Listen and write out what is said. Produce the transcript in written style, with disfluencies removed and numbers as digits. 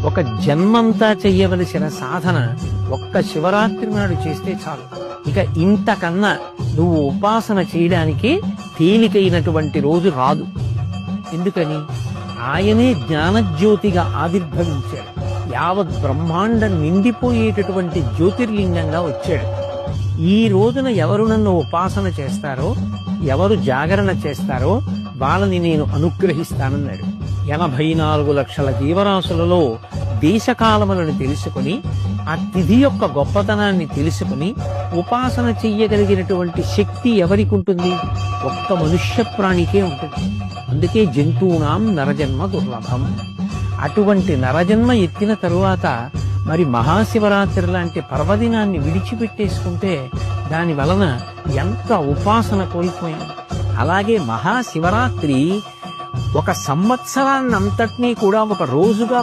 ఒక జన్మంతా చెయ్యవలసిన సాధన ఒక్క శివరాత్రి నాడు చేస్తే చాలు. ఇక ఇంతకన్నా నువ్వు ఉపాసన చేయడానికి తేలికైనటువంటి రోజు రాదు. ఎందుకని? ఆయనే జ్ఞానజ్యోతిగా ఆవిర్భవించాడు. యావత్ బ్రహ్మాండం నిండిపోయేటటువంటి జ్యోతిర్లింగంగా వచ్చాడు. ఈ రోజున ఎవరు నన్ను ఉపాసన చేస్తారో, ఎవరు జాగరణ చేస్తారో వాళ్ళని నేను అనుగ్రహిస్తానన్నాడు. 84 లక్షల జీవరాశులలో దేశకాలములను తెలుసుకుని, ఆ తిథి యొక్క గొప్పతనాన్ని తెలుసుకుని ఉపాసన చెయ్యగలిగినటువంటి శక్తి ఎవరికి ఉంటుంది? ఒక్క మనుష్య ప్రాణికే ఉంటుంది. అందుకే జంతువునాం నరజన్మ దుర్లభం. అటువంటి నరజన్మ ఎత్తిన తరువాత మరి మహాశివరాత్రి లాంటి పర్వదినాన్ని విడిచిపెట్టేసుకుంటే దాని వలన ఎంత ఉపాసన కోల్పోయాం. అలాగే మహాశివరాత్రి ఒక సంవత్సరాన్నంతటినీ కూడా ఒక రోజుగా